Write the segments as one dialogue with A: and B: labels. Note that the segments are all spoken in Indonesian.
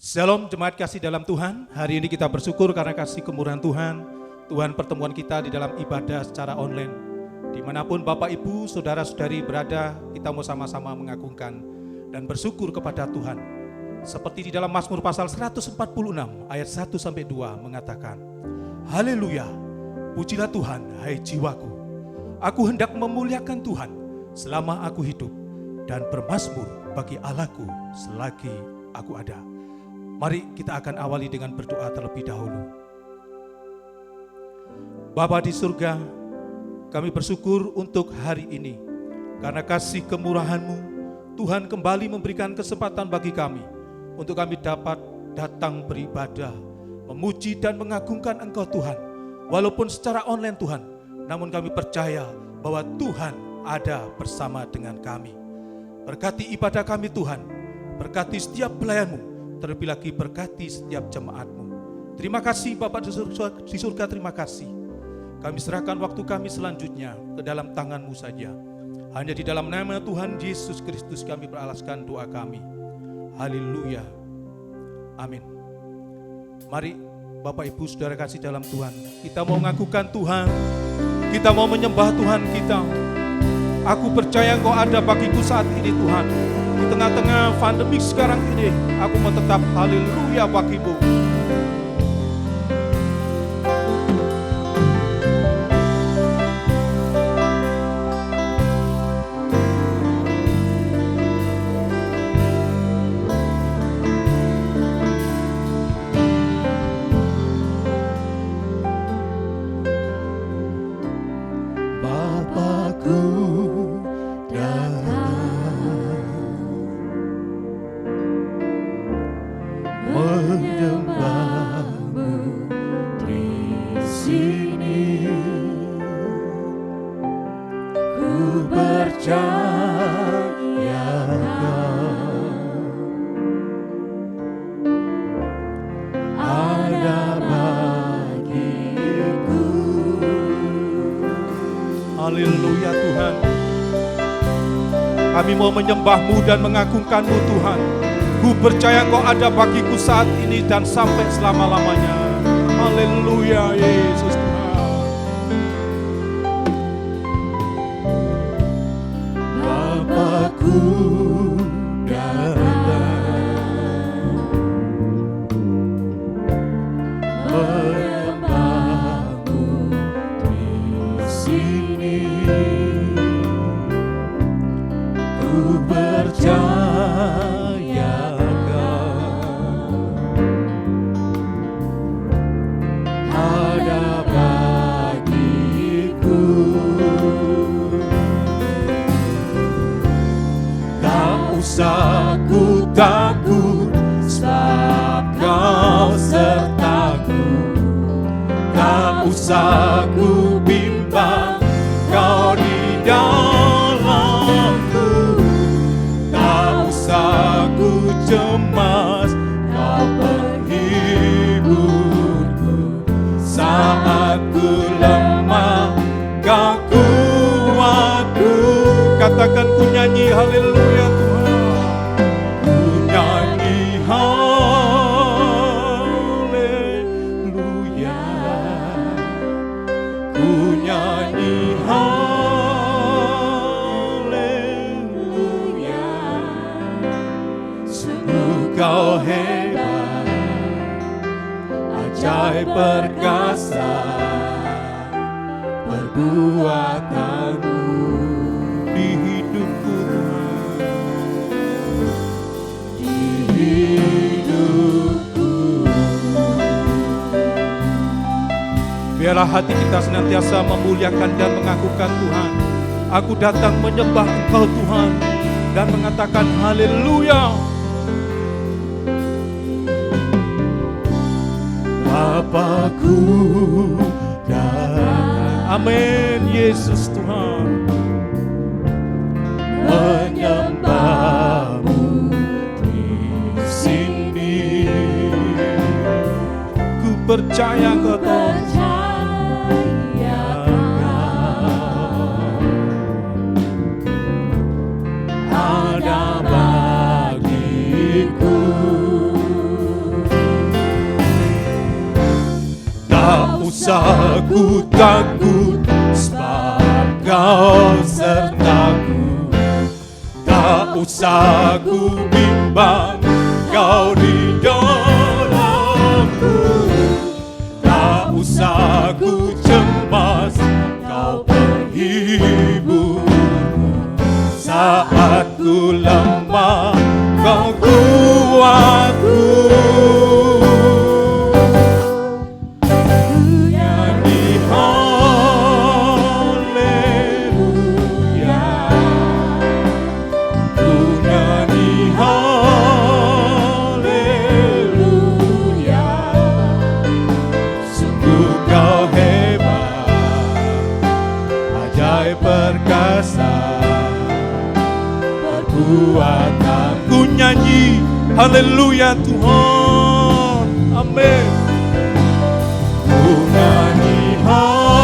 A: Shalom jemaat kasih dalam Tuhan. Hari ini kita bersyukur karena kasih kemurahan Tuhan. Tuhan pertemuan kita di dalam ibadah secara online. Dimanapun Bapak Ibu, Saudara-saudari berada, kita mau sama-sama mengagungkan dan bersyukur kepada Tuhan. Seperti di dalam Mazmur pasal 146 ayat 1-2 mengatakan, Haleluya, pujilah Tuhan, hai jiwaku. Aku hendak memuliakan Tuhan selama aku hidup dan bermazmur bagi Allahku selagi aku ada. Mari kita akan awali dengan berdoa terlebih dahulu. Bapa di surga, kami bersyukur untuk hari ini. Karena kasih kemurahan-Mu, Tuhan kembali memberikan kesempatan bagi kami untuk kami dapat datang beribadah, memuji dan mengagungkan Engkau Tuhan. Walaupun secara online Tuhan, namun kami percaya bahwa Tuhan ada bersama dengan kami. Berkati ibadah kami Tuhan, berkati setiap pelayan-Mu, terlebih lagi berkati setiap jemaat-Mu. Terima kasih Bapak di surga, terima kasih. Kami serahkan waktu kami selanjutnya ke dalam tangan-Mu saja. Hanya di dalam nama Tuhan Yesus Kristus kami beralaskan doa kami. Haleluya. Amin. Mari Bapak Ibu Saudara kasih dalam Tuhan, kita mau mengakukan Tuhan, kita mau menyembah Tuhan kita. Aku percaya Engkau ada bagiku saat ini Tuhan. Di tengah-tengah pandemi sekarang ini, aku mau tetap haleluya bagimu. Haleluya Tuhan. Kami mau menyembah-Mu dan mengagungkan-Mu Tuhan. Ku percaya Engkau ada bagiku saat ini dan sampai selama-lamanya. Haleluya Yesus Tuhan. Bapakku datang menyembah-Mu di sini. Ku percaya ada bagiku. Tak usah ku takut, sebab Kau sertaku. Tak usah ku bimbang, Kau di dalamku. Tak usah ku cemas, Kau penghiburku. Saat ku lemah, Kau kuatku. Katakan ku nyanyi haleluya Tuhan. Ku nyanyi haleluya. Ku nyanyi haleluya. Sungguh Kau hebat, ajaib perkasa perbuatan-Mu di hidupku, di hidupku. Biarlah hati kita senantiasa memuliakan dan mengagungkan Tuhan. Aku datang menyembah Engkau Tuhan dan mengatakan haleluya. Bapakku datang, amin Yesus Tuhan, menyembah-Mu di sini. Ku percaya Kau ada bagiku. usah ku takut, sebab Kau sertaku. Tak usah ku bimbang, Kau di dalamku. Tak usah ku cemas, Kau penghiburku. Saat ku lemah, Kau kuatku. Ku nyanyi haleluya Tuhan, amin. Ku nyanyi haleluya,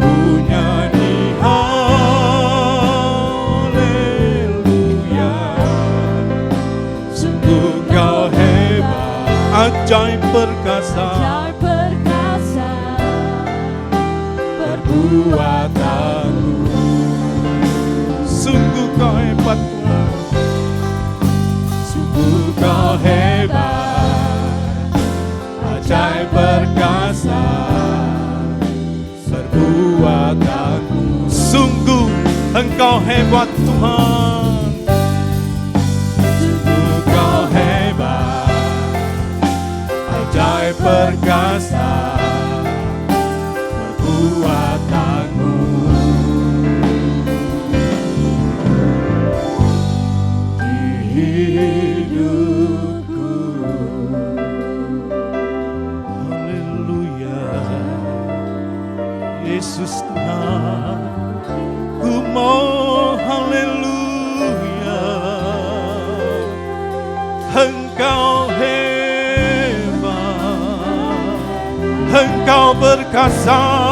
A: ku nyanyi haleluya. Sungguh Kau hebat, ajaib perkasa, perbuatanmu. Sungguh Kau hebat Tuhan, sungguh Kau hebat, ajaib perkasa perbuatanmu. Sungguh Engkau hebat Tuhan, sungguh Kau hebat, ajaib perkasa perbuatanmu. Di hidupku, haleluya. Yesus Tuhan, ku mau haleluya. Engkau hebat, Engkau perkasa.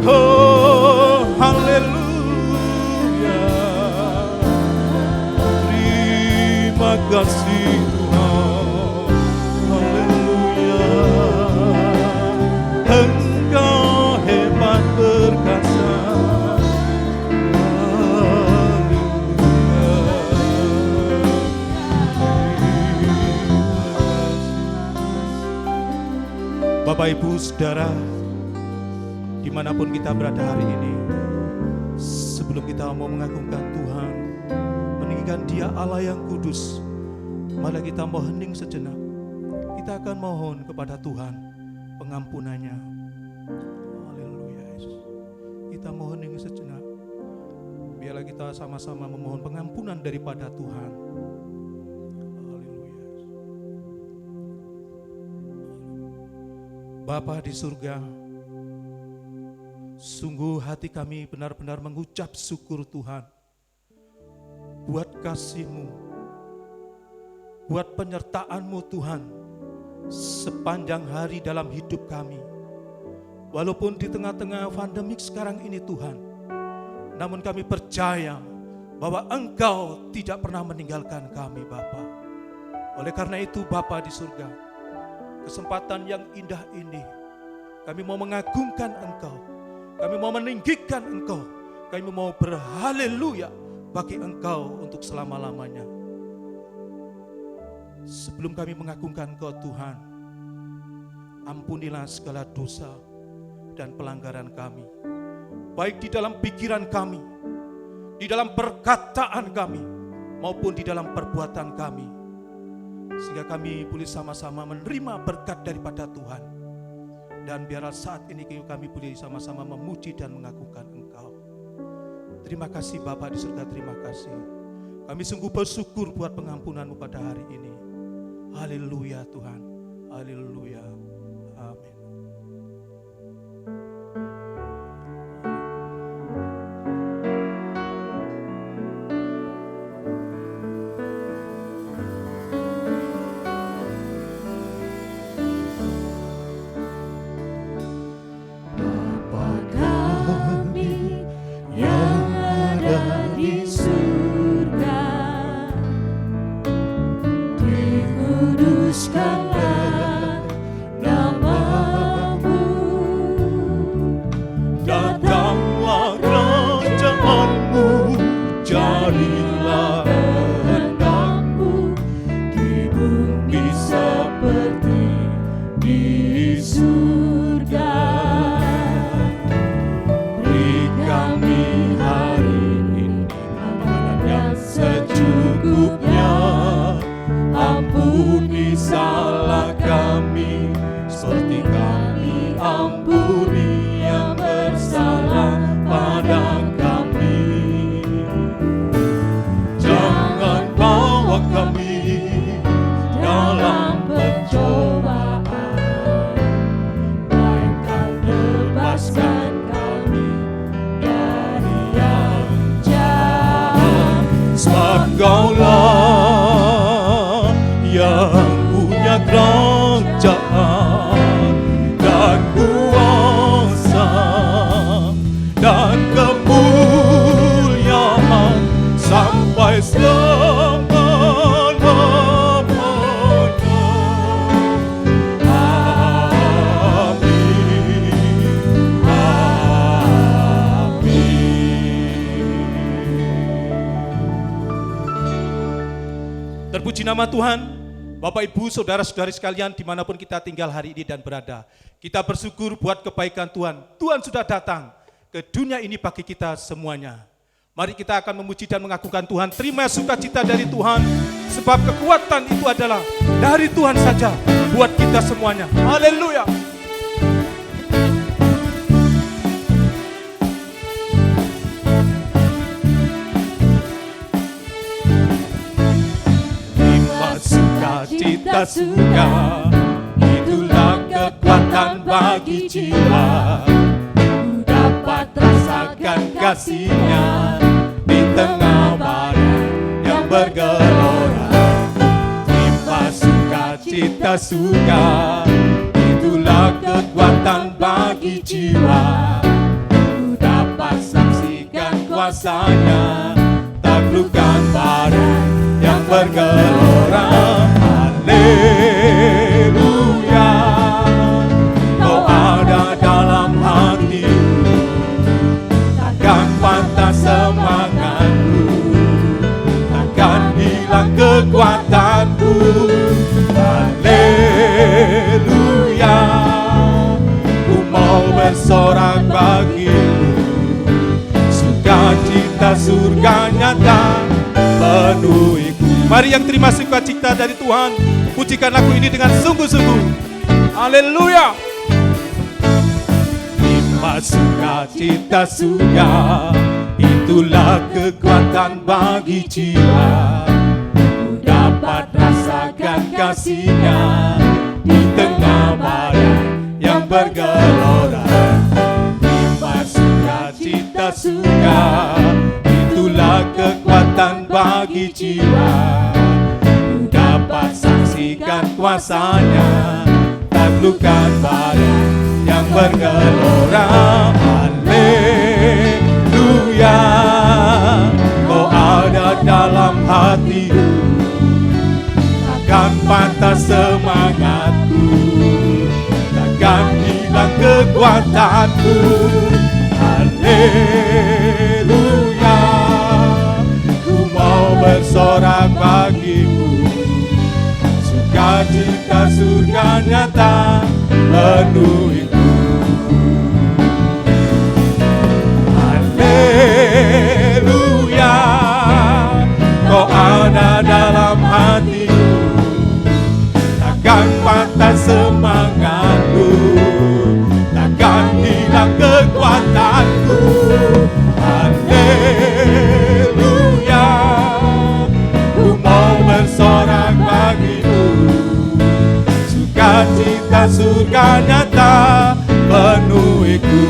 A: Oh haleluya, terima kasih Tuhan, haleluya. Engkau hebat perkasa, haleluya. Bapak Ibu Saudara, dimanapun kita berada hari ini, sebelum kita mau mengagungkan Tuhan, meninggikan Dia Allah yang kudus, mari kita mau hening sejenak. Kita akan mohon kepada Tuhan pengampunannya. Haleluya Yesus. Kita mau hening sejenak. Biarlah kita sama-sama memohon pengampunan daripada Tuhan. Haleluya. Bapa di surga, sungguh hati kami benar-benar mengucap syukur Tuhan buat kasih-Mu, buat penyertaan-Mu Tuhan sepanjang hari dalam hidup kami. Walaupun di tengah-tengah pandemik sekarang ini Tuhan, namun kami percaya bahwa Engkau tidak pernah meninggalkan kami Bapa. Oleh karena itu Bapa di surga, kesempatan yang indah ini kami mau mengagungkan Engkau, kami mau meninggikan Engkau, kami mau berhaleluya bagi Engkau untuk selama-lamanya. Sebelum kami mengagungkan Engkau Tuhan, ampunilah segala dosa dan pelanggaran kami, baik di dalam pikiran kami, di dalam perkataan kami, maupun di dalam perbuatan kami, sehingga kami boleh sama-sama menerima berkat daripada Tuhan. Dan biarlah saat ini kami boleh sama-sama memuji dan mengagungkan Engkau. Terima kasih Bapa di surga, terima kasih. Kami sungguh bersyukur buat pengampunan-Mu pada hari ini. Haleluya Tuhan, haleluya, amin.
B: Di kuduskanlah namamu.
A: Datanglah kerajaanmu, jadilah
B: kehendakmu di bumi seperti di surga. Beri kami hari ini makanan yang secukupnya. Ampuni salah kami seperti kami ampuni yang bersalah pada kami. Jangan bawa kami dalam pencobaan, melainkan lepaskan kami dari yang jahat. Sebab Kaulah yang punya kerajaan dan kuasa dan kemuliaan sampai selama-lamanya. Amin. Amin.
C: Terpuji nama Tuhan. Bapak, Ibu, Saudara-saudari sekalian dimanapun kita tinggal hari ini dan berada. Kita bersyukur buat kebaikan Tuhan. Tuhan sudah datang ke dunia ini bagi kita semuanya. Mari kita akan memuji dan mengagungkan Tuhan. Terima sukacita dari Tuhan. Sebab kekuatan itu adalah dari Tuhan saja buat kita semuanya. Haleluya.
A: Cita surga, itulah kekuatan bagi jiwa. Ku dapat rasakan kasih-Nya di tengah badai yang bergelora. Terima sukacita surga, itulah kekuatan bagi jiwa. Ku dapat saksikan kuasa-Nya, taklukkan badai yang bergelora. Haleluya, Kau ada dalam hatiku, takkan patah semangatku, takkan hilang kekuatanku. Haleluya, ku mau bersorak bagimu, sukacita surga nyata penuhiku.
C: Mari yang terima sukacita dari Tuhan, pujikan lagu ini dengan sungguh-sungguh. Haleluya.
A: Terima sukacita surga, itulah kekuatan bagi jiwa. Ku dapat rasakan kasih-Nya di tengah badai yang bergelora. Terima sukacita surga, itulah kekuatan bagi jiwa. Ku dapat saksikan kuasa-Nya, taklukkan badai yang bergelora. Haleluya, Kau ada dalam hatiku, takkan patah semangatku, takkan hilang kekuatanku. Haleluya, ku mau bersorak bagimu, sukacita surga nyata penuhiku. Haleluya, Kau ada dalam hatiku, takkan patah semangatku, takkan hilang kekuatanku. Haleluya, ku mau bersorak bagimu, sukacita surga nyata penuhiku.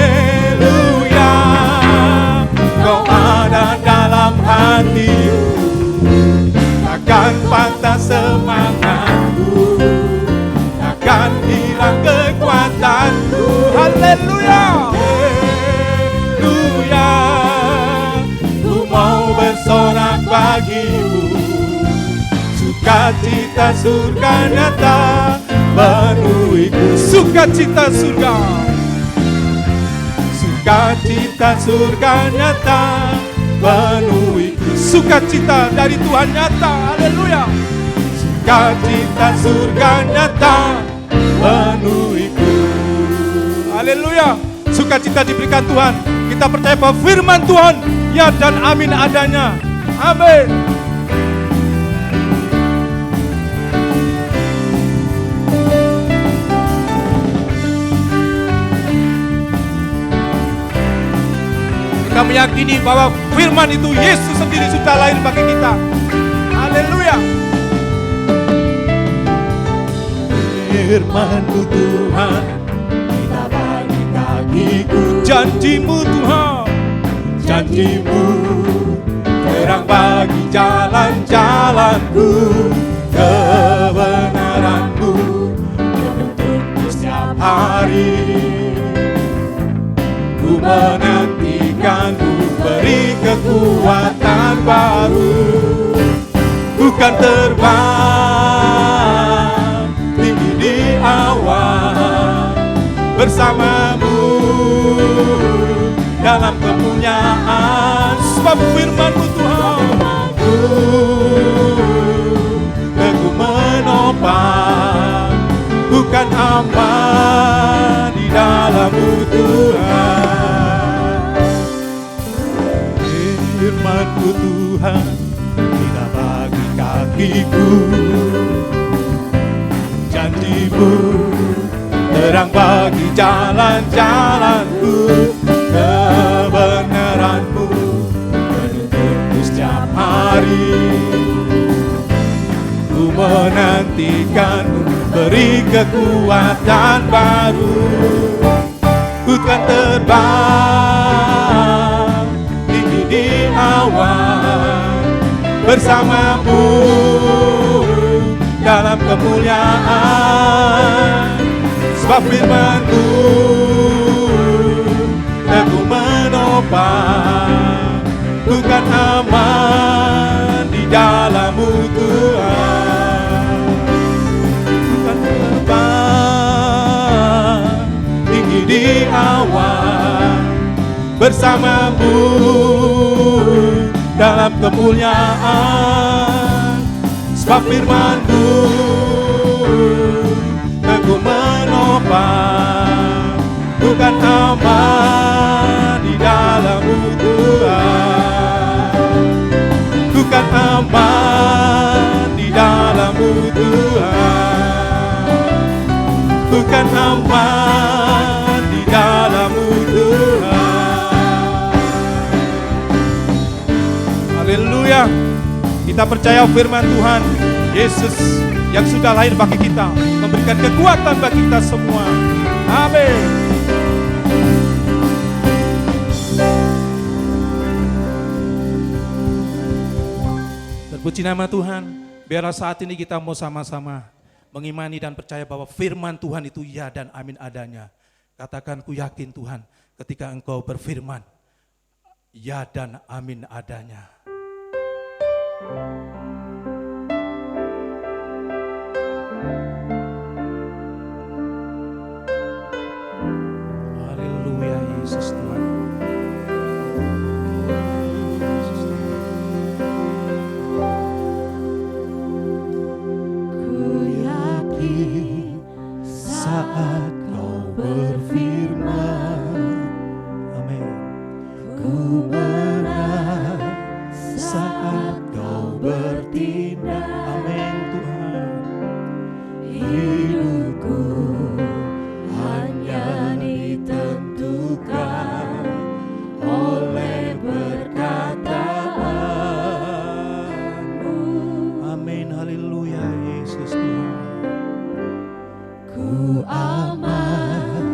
A: Haleluya, Kau ada dalam hatiku, takkan patah semangatku, takkan hilang kekuatanku. Haleluya, Haleluya, ku mau bersorak
B: sorak bagimu. Sukacita surga nyata penuhiku.
C: Sukacita surga.
B: Sukacita surga nyata penuhiku.
C: Sukacita dari Tuhan nyata. Haleluya.
B: Sukacita surga nyata penuhiku.
C: Haleluya. Sukacita diberikan Tuhan. Kita percaya bahwa firman Tuhan ya dan amin adanya. Amin. Kita meyakini bahwa firman itu Yesus sendiri sudah lahir bagi kita. Haleluya.
B: Firman-Mu Tuhan, kita bagi kakiku.
C: Janji-Mu Tuhan,
B: Janji-Mu terang bagi jalan-jalanku. Kebenaran-Mu menuntunku setiap hari. Ku menantikan-Mu, beri kekuatan baru. Bukan terbang tinggi di awan, bersama-Mu dalam kemuliaan.
C: sebab firman-Mu Tuhan,
B: Teguh menopang, bukan aman di dalam-Mu Tuhan. Firman-Mu Tuhan, kita bagi kakiku. Janji-Mu terang bagi jalan-jalanku. Kebenaran-Mu menuntunku setiap hari. Ku menantikan-Mu, beri kekuatan baru. Bukan terbang tinggi di awan, bersama-Mu dalam kemuliaan. Sebab firman-Mu teguh menopang, bukan aman di dalam-Mu Tuhan. Bukan terbang tinggi di awan, bersama-Mu dalam kemuliaan. Sebab firman-Mu teguh menopang, bukan aman di dalam-Mu Tuhan. Bukan aman di dalam-Mu Tuhan. Bukan aman di dalam-Mu Tuhan.
C: haleluya. Kita percaya firman Tuhan Yesus yang sudah lahir bagi kita memberikan kekuatan bagi kita semua. Amin. Terpuji nama Tuhan. Biarlah saat ini kita mau sama-sama mengimani dan percaya bahwa firman Tuhan itu ya dan amin adanya. Katakan, ku yakin Tuhan ketika Engkau berfirman, ya dan amin adanya. Haleluya Yesus Tuhan.
B: Ku yakin saat Kau berfirman,
C: Amin.
B: ku menang saat Kau bertindak.
C: Amin Tuhan.
B: Hidupku hanya ditentukan oleh perkataan-Mu.
C: Amin. Haleluya Yesus Tuhan.
B: Ku aman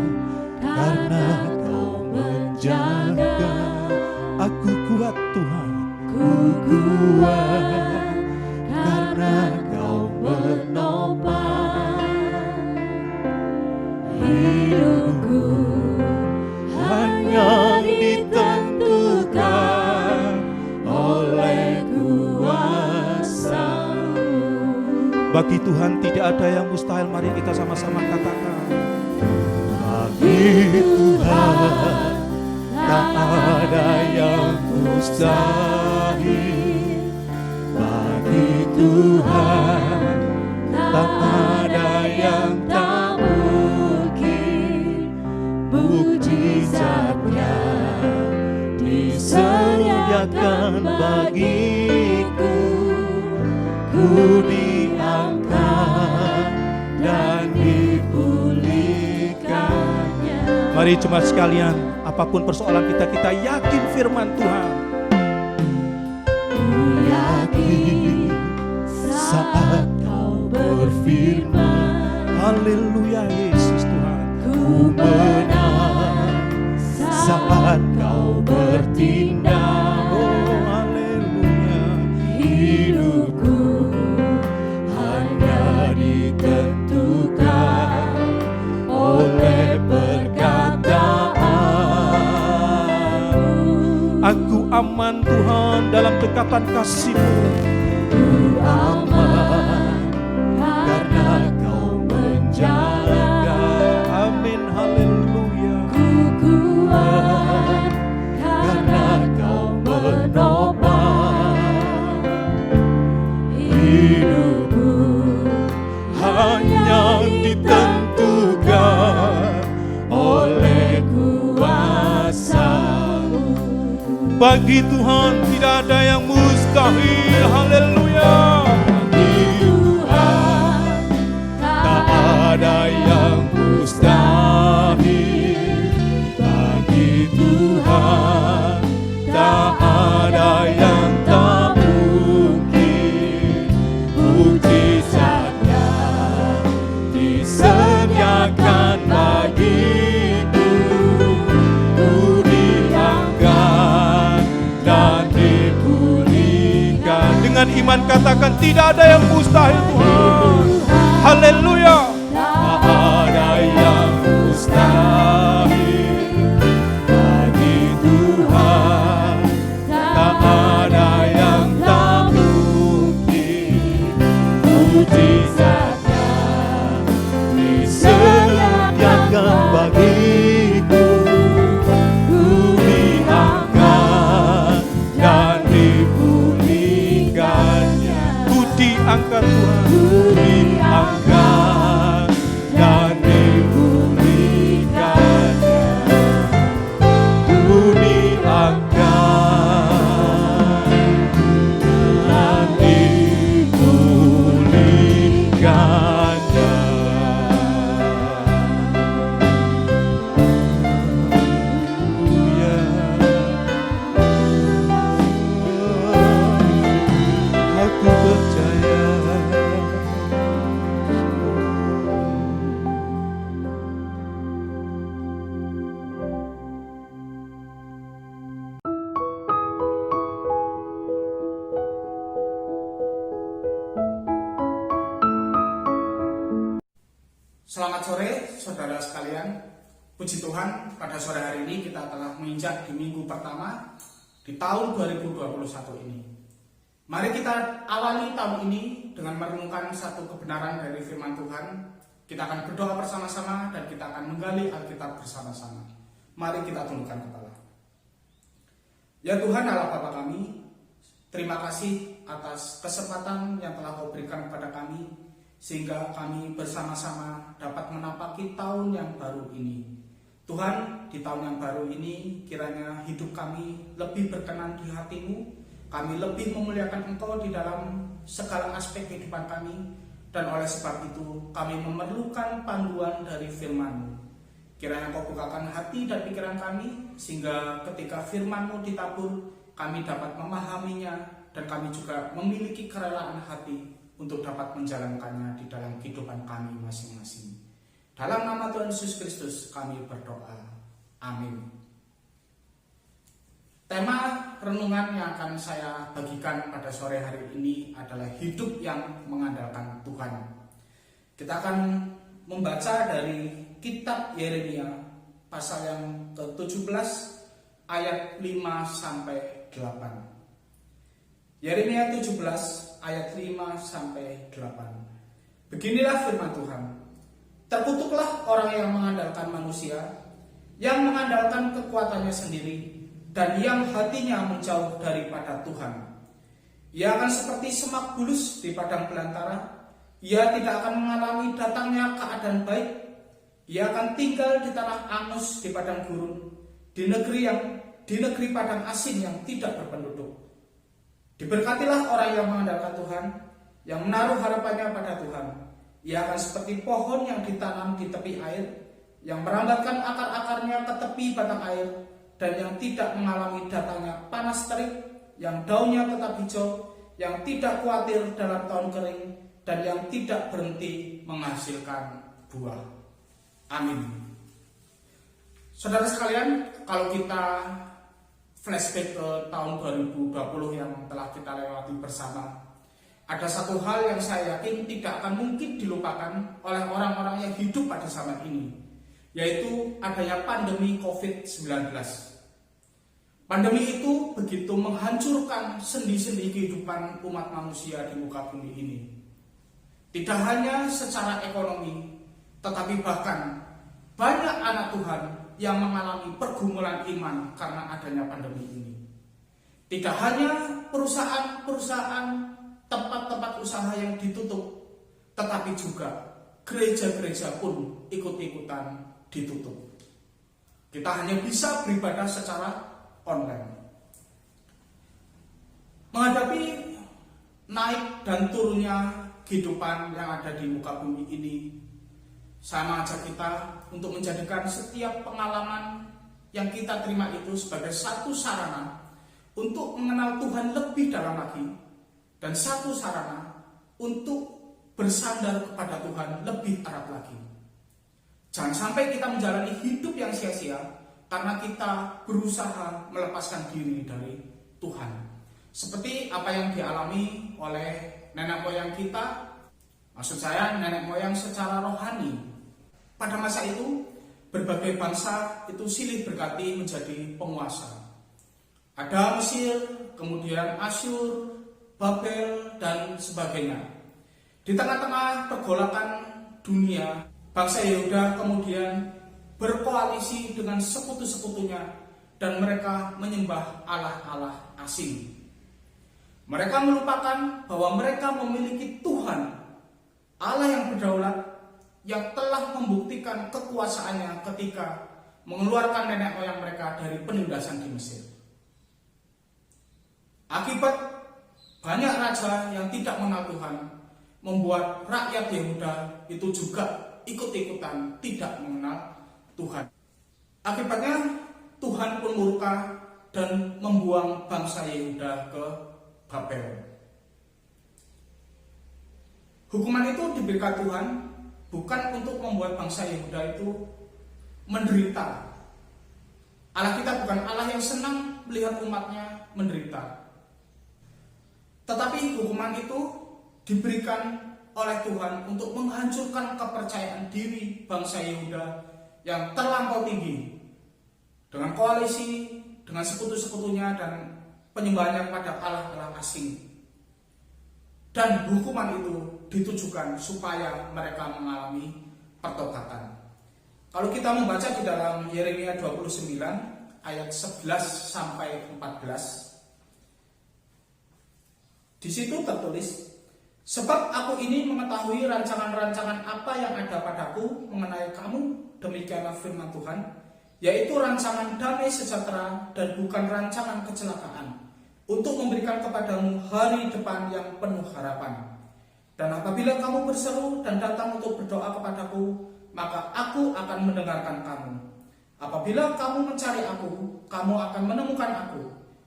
B: karena Kau menjaga.
C: Aku kuat Tuhan.
B: Ku kuat
A: Bagi Tuhan tidak ada yang mustahil. Mari kita sama-sama katakan.
B: Bagi Tuhan tak ada yang mustahil. Bagi Tuhan tak ada yang tak mungkin. Mujizatnya disediakan bagiku. Ku diangkat dan dipulihkannya.
A: Mari jemaat sekalian, apapun persoalan kita, kita yakin firman Tuhan.
B: Ku yakin saat kau berfirman,
A: Haleluya Yesus Tuhan.
B: ku menang saat kau bertindak.
A: Oh haleluya.
B: Hidupku hanya ditentukan oleh perkataanmu.
A: Aku aman Tuhan dalam dekapan kasih-Mu.
B: Ku aman karena kau menjaga.
A: Amin haleluya.
B: Ku kuat karena kau menopang hidupku. Hanya ditentukan oleh kuasa-Mu.
A: Bagi Tuhan tidak ada yang mustahil. Haleluya.
B: Bagi Tuhan tak ada yang mustahil. Bagi Tuhan tak ada yang tak mungkin. Mujizatnya disediakan bagiku. Ku diangkat dan dipulihkan.
A: Dengan iman katakan tidak ada yang mustahil Tuhan. Haleluya.
B: Tak ada yang mustahil. Bagi Tuhan tak ada yang tak mungkin. Mujizatnya disediakan bagiku. Ku diangkat dan dipulihkannya.
A: Ku diangkat Tuhan.
B: Ku diangkat dan dipulihkannya. Ku diangkat dan dipulihkannya.
A: Haleluya. Aku percaya.
D: Selamat sore saudara sekalian. Puji Tuhan, pada sore hari ini kita telah menginjak di minggu pertama di tahun 2021 ini. Mari kita awali tahun ini dengan merenungkan satu kebenaran dari firman Tuhan. Kita akan berdoa bersama-sama dan kita akan menggali Alkitab bersama-sama. Mari kita tundukkan kepala. Ya Tuhan Allah Bapa kami, terima kasih atas kesempatan yang telah Kau berikan kepada kami, sehingga kami bersama-sama dapat menapaki tahun yang baru ini. Tuhan, di tahun yang baru ini kiranya hidup kami lebih berkenan di hati-Mu. Kami lebih memuliakan Engkau di dalam segala aspek kehidupan kami. Dan oleh sebab itu kami memerlukan panduan dari firman-Mu. Kiranya Kau bukakan hati dan pikiran kami, sehingga ketika firman-Mu ditabur, kami dapat memahaminya dan kami juga memiliki kerelaan hati untuk dapat menjalankannya di dalam kehidupan kami masing-masing. Dalam nama Tuhan Yesus Kristus kami berdoa. Amin. Tema renungan yang akan saya bagikan pada sore hari ini adalah hidup yang mengandalkan Tuhan. Kita akan membaca dari kitab Yeremia pasal yang ke-17 ayat 5 sampai 8. Yeremia 17 ayat 5 sampai 8. Beginilah firman Tuhan. Terkutuklah orang yang mengandalkan manusia, yang mengandalkan kekuatannya sendiri, dan yang hatinya menjauh daripada Tuhan. Ia akan seperti semak bulus di padang belantara. Ia tidak akan mengalami datangnya keadaan baik. Ia akan tinggal di tanah angus di padang gurun, di negeri padang asin yang tidak berpenduduk. Diberkatilah orang yang mengandalkan Tuhan, yang menaruh harapannya pada Tuhan. Ia akan seperti pohon yang ditanam di tepi air, yang merambatkan akar-akarnya ke tepi batang air, dan yang tidak mengalami datangnya panas terik, yang daunnya tetap hijau, yang tidak khawatir dalam tahun kering, dan yang tidak berhenti menghasilkan buah. Amin. Saudara sekalian, kalau kita flashback ke tahun 2020 yang telah kita lewati bersama, ada satu hal yang saya yakin tidak akan mungkin dilupakan oleh orang-orang yang hidup pada zaman ini, yaitu adanya pandemi COVID-19. Pandemi itu begitu menghancurkan sendi-sendi kehidupan umat manusia di muka bumi ini. Tidak hanya secara ekonomi, tetapi bahkan banyak anak Tuhan yang mengalami pergumulan iman karena adanya pandemi ini. Tidak hanya perusahaan-perusahaan, tempat-tempat usaha yang ditutup, tetapi juga gereja-gereja pun ikut-ikutan ditutup. Kita hanya bisa beribadah secara online. Menghadapi naik dan turunnya kehidupan yang ada di muka bumi ini, saya mengajak kita untuk menjadikan setiap pengalaman yang kita terima itu sebagai satu sarana untuk mengenal Tuhan lebih dalam lagi, dan satu sarana untuk bersandar kepada Tuhan lebih erat lagi. Jangan sampai kita menjalani hidup yang sia-sia karena kita berusaha melepaskan diri dari Tuhan. Seperti apa yang dialami oleh nenek moyang kita, maksud saya nenek moyang secara rohani. Pada masa itu, berbagai bangsa itu silih berganti menjadi penguasa. Ada Mesir, kemudian Asyur, Babel, dan sebagainya. Di tengah-tengah pergolakan dunia, bangsa Yehuda kemudian berkoalisi dengan sekutu-sekutunya, dan mereka menyembah allah-allah asing. Mereka melupakan bahwa mereka memiliki Tuhan, Allah yang berdaulat, yang telah membuktikan kekuasaannya ketika mengeluarkan nenek moyang mereka dari penindasan di Mesir. Akibat banyak raja yang tidak mengenal Tuhan membuat rakyat Yehuda itu juga ikut-ikutan tidak mengenal Tuhan. Akibatnya Tuhan pun murka dan membuang bangsa Yehuda ke Babel. Hukuman itu diberikan Tuhan bukan untuk membuat bangsa Yehuda itu menderita. Allah kita bukan Allah yang senang melihat umatnya menderita. Tetapi hukuman itu diberikan oleh Tuhan untuk menghancurkan kepercayaan diri bangsa Yehuda yang terlampau tinggi dengan koalisi, dengan sekutu-sekutunya dan penyembahannya kepada allah-allah asing. Dan hukuman itu ditujukan supaya mereka mengalami pertobatan. Kalau kita membaca di dalam Yeremia 29 ayat 11 sampai 14, di situ tertulis, sebab aku ini mengetahui rancangan-rancangan apa yang ada padaku mengenai kamu, demikianlah firman Tuhan, yaitu rancangan damai sejahtera dan bukan rancangan kecelakaan, untuk memberikan kepadamu hari depan yang penuh harapan. Dan apabila kamu berseru dan datang untuk berdoa kepadaku, maka aku akan mendengarkan kamu. Apabila kamu mencari aku, kamu akan menemukan aku.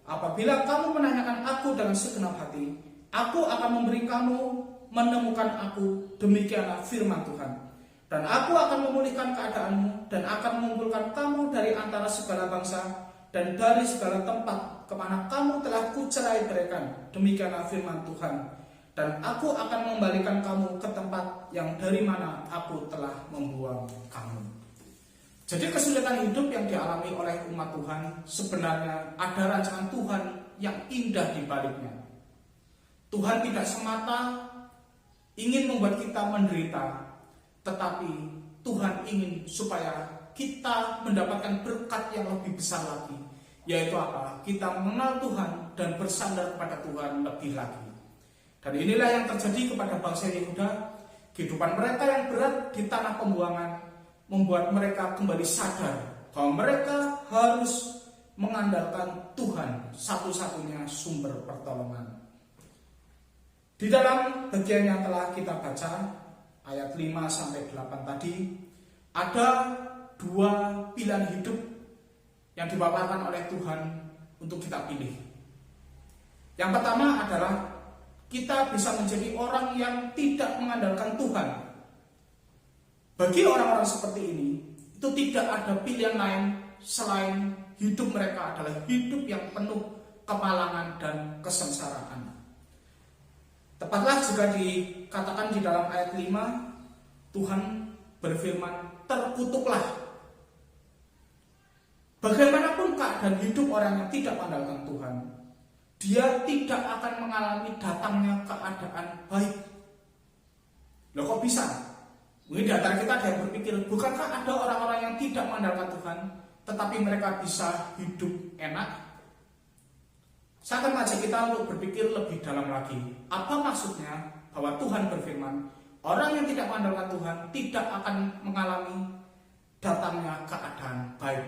D: Apabila kamu menanyakan aku dengan segenap hati, aku akan memberi kamu menemukan aku, demikianlah firman Tuhan. Dan aku akan memulihkan keadaanmu dan akan mengumpulkan kamu dari antara segala bangsa dan dari segala tempat kemana kamu telah kucerai beraikan, demikianlah firman Tuhan. Dan aku akan membalikan kamu ke tempat yang dari mana aku telah membuang kamu. Jadi kesulitan hidup yang dialami oleh umat Tuhan sebenarnya ada rancangan Tuhan yang indah di baliknya. Tuhan tidak semata ingin membuat kita menderita, tetapi Tuhan ingin supaya kita mendapatkan berkat yang lebih besar lagi, yaitu apa? Kita mengenal Tuhan dan bersandar kepada Tuhan lebih lagi. Dan inilah yang terjadi kepada bangsa Yehuda. Kehidupan mereka yang berat di tanah pembuangan membuat mereka kembali sadar bahwa mereka harus mengandalkan Tuhan, satu-satunya sumber pertolongan. Di dalam bagian yang telah kita baca, ayat 5-8 tadi, ada dua pilihan hidup yang dipaparkan oleh Tuhan untuk kita pilih. Yang pertama adalah kita bisa menjadi orang yang tidak mengandalkan Tuhan. Bagi orang-orang seperti ini, itu tidak ada pilihan lain selain hidup mereka adalah hidup yang penuh kemalangan dan kesengsaraan. Tepatlah jika dikatakan di dalam ayat 5, Tuhan berfirman, terkutuklah. Bagaimanapun keadaan hidup orang yang tidak mengandalkan Tuhan, dia tidak akan mengalami datangnya keadaan baik. Loh kok bisa? Mungkin di antara kita ada yang berpikir, bukankah ada orang-orang yang tidak mengandalkan Tuhan, tetapi mereka bisa hidup enak? Saya akan mengajak kita untuk berpikir lebih dalam lagi. Apa maksudnya bahwa Tuhan berfirman, orang yang tidak mengandalkan Tuhan tidak akan mengalami datangnya keadaan baik?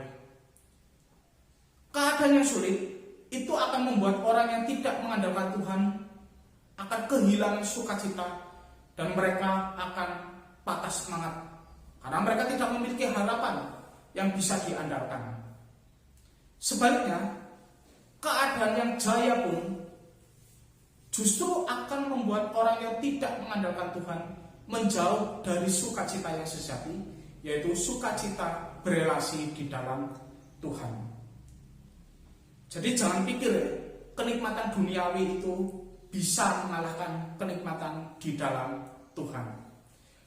D: Keadaan yang sulit itu akan membuat orang yang tidak mengandalkan Tuhan akan kehilangan sukacita dan mereka akan patah semangat karena mereka tidak memiliki harapan yang bisa diandalkan. Sebaliknya, keadaan yang jaya pun justru akan membuat orang yang tidak mengandalkan Tuhan menjauh dari sukacita yang sejati, yaitu sukacita berelasi di dalam Tuhan. Jadi jangan pikir kenikmatan duniawi itu bisa mengalahkan kenikmatan di dalam Tuhan.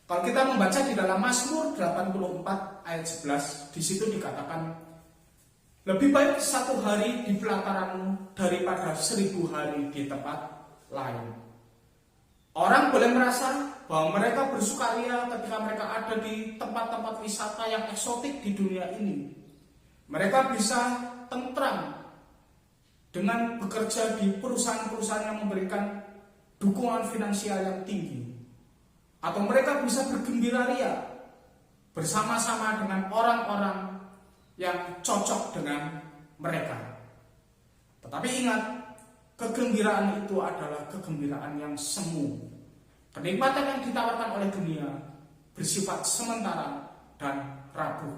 D: Kalau kita membaca di dalam Mazmur 84 ayat 11, di situ dikatakan, lebih baik 1 hari di pelataranmu daripada 1000 hari di tempat lain. Orang boleh merasa bahwa mereka bersukaria ketika mereka ada di tempat-tempat wisata yang eksotik di dunia ini. Mereka bisa tentram dengan bekerja di perusahaan-perusahaan yang memberikan dukungan finansial yang tinggi. Atau mereka bisa bergembira ria bersama-sama dengan orang-orang yang cocok dengan mereka. Tetapi ingat, kegembiraan itu adalah kegembiraan yang semu. Kenikmatan yang ditawarkan oleh dunia bersifat sementara dan rapuh.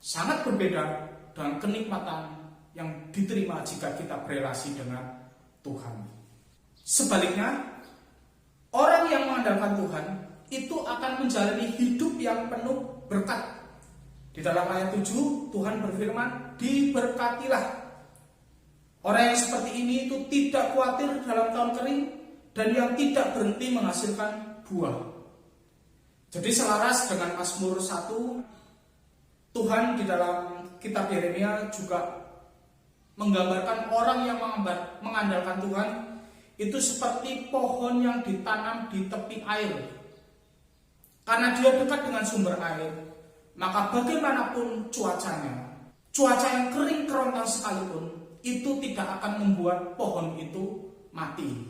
D: Sangat berbeda dengan kenikmatan yang diterima jika kita berelasi dengan Tuhan. Sebaliknya, orang yang mengandalkan Tuhan itu akan menjalani hidup yang penuh berkat. Di dalam ayat 7, Tuhan berfirman, diberkatilah. Orang yang seperti ini itu tidak khawatir dalam tahun kering dan yang tidak berhenti menghasilkan buah. Jadi selaras dengan Mazmur 1, Tuhan di dalam kitab Yeremia juga menggambarkan orang yang mengandalkan Tuhan itu seperti pohon yang ditanam di tepi air. Karena dia dekat dengan sumber air, maka bagaimanapun cuacanya, cuaca yang kering kerontang sekalipun, itu tidak akan membuat pohon itu mati.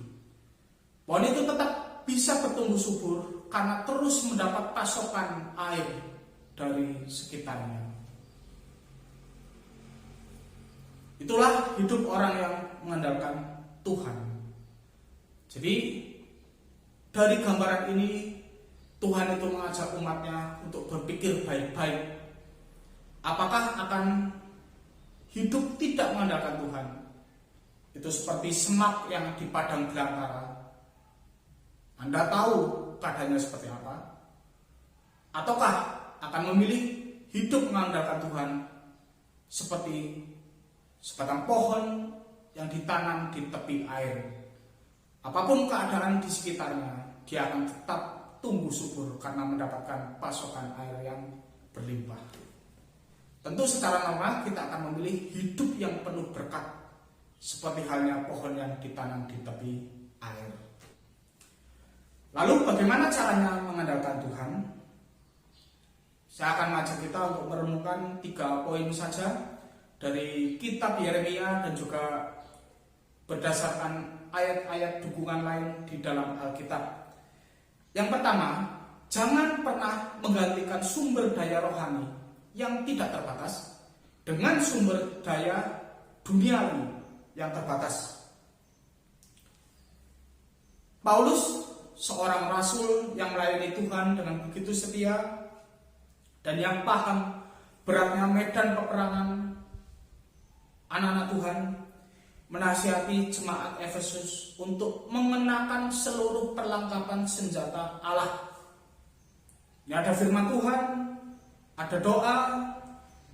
D: Pohon itu tetap bisa bertumbuh subur karena terus mendapat pasokan air dari sekitarnya. Itulah hidup orang yang mengandalkan Tuhan. Jadi dari gambaran ini Tuhan itu mengajak umatnya untuk berpikir baik-baik. Apakah akan hidup tidak mengandalkan Tuhan? Itu seperti semak yang di padang belantara. Anda tahu keadaannya seperti apa? Ataukah akan memilih hidup mengandalkan Tuhan seperti sebatang pohon yang ditanam di tepi air? Apapun keadaan di sekitarnya, dia akan tetap tumbuh subur karena mendapatkan pasokan air yang berlimpah. Tentu secara normal kita akan memilih hidup yang penuh berkat, seperti halnya pohon yang ditanam di tepi air. Lalu bagaimana caranya mengandalkan Tuhan? Saya akan mengajak kita untuk merenungkan 3 poin saja dari kitab Yeremia dan juga berdasarkan ayat-ayat dukungan lain di dalam Alkitab. Yang pertama, jangan pernah menggantikan sumber daya rohani yang tidak terbatas dengan sumber daya duniawi yang terbatas. Paulus, seorang rasul yang melayani Tuhan dengan begitu setia dan yang paham beratnya medan peperangan anak-anak Tuhan, menasihati jemaat Efesus untuk mengenakan seluruh perlengkapan senjata Allah. Ini ada firman Tuhan, ada doa,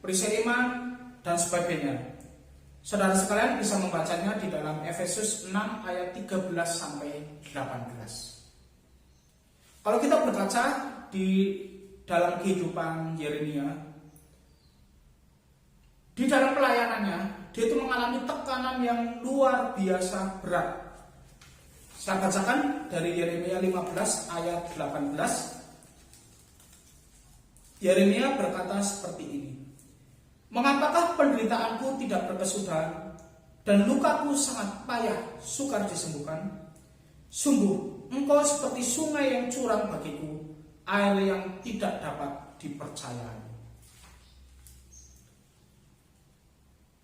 D: perisai iman, dan sebagainya. Saudara sekalian bisa membacanya di dalam Efesus 6 ayat 13 sampai 18. Kalau kita berkaca di dalam kehidupan Yeremia, di dalam pelayanannya, dia itu mengalami tekanan yang luar biasa berat. Saya bacakan dari Yeremia 15 ayat 18. Yeremia berkata seperti ini. Mengapakah penderitaanku tidak berkesudahan dan lukaku sangat payah sukar disembuhkan? Sungguh, engkau seperti sungai yang curang bagiku, air yang tidak dapat dipercayai.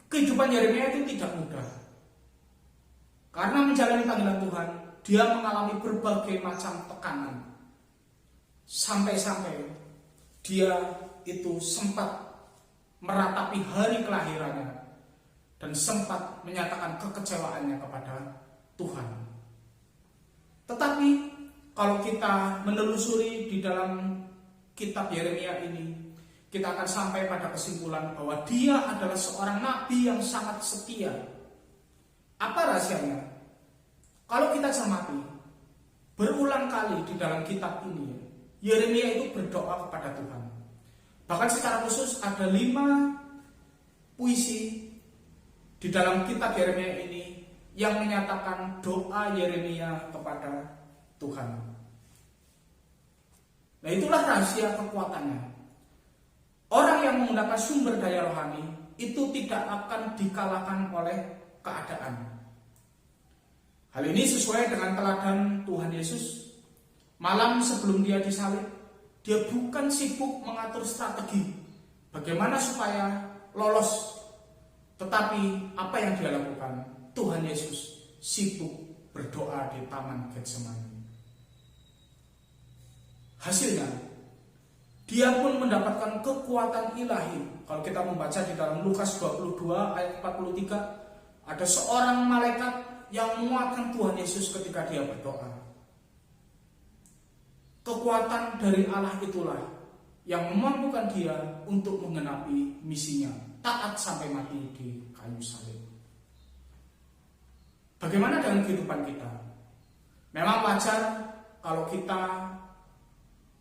D: Kehidupan Yeremia itu tidak mudah. Karena menjalani panggilan Tuhan, dia mengalami berbagai macam tekanan. Sampai-sampai dia itu sempat meratapi hari kelahirannya dan sempat menyatakan kekecewaannya kepada Tuhan. Tetapi kalau kita menelusuri di dalam kitab Yeremia ini, kita akan sampai pada kesimpulan bahwa dia adalah seorang nabi yang sangat setia. Apa rahasianya? Kalau kita cermati, berulang kali di dalam kitab ini, Yeremia itu berdoa kepada Tuhan. Bahkan secara khusus ada 5 puisi di dalam kitab Yeremia ini yang menyatakan doa Yeremia kepada Tuhan. Nah, itulah rahasia kekuatannya. Orang yang menggunakan sumber daya rohani itu tidak akan dikalahkan oleh keadaan. Hal ini sesuai dengan teladan Tuhan Yesus. Malam sebelum dia disalib, dia bukan sibuk mengatur strategi bagaimana supaya lolos. Tetapi apa yang dia lakukan? Tuhan Yesus sibuk berdoa di Taman Getsemani. Hasilnya, dia pun mendapatkan kekuatan ilahi. Kalau kita membaca di dalam Lukas 22 ayat 43, ada seorang malaikat yang menguatkan Tuhan Yesus ketika dia berdoa. Kekuatan dari Allah itulah yang memampukan dia untuk menggenapi misinya, taat sampai mati di kayu salib. Bagaimana dengan kehidupan kita? Memang wajar kalau kita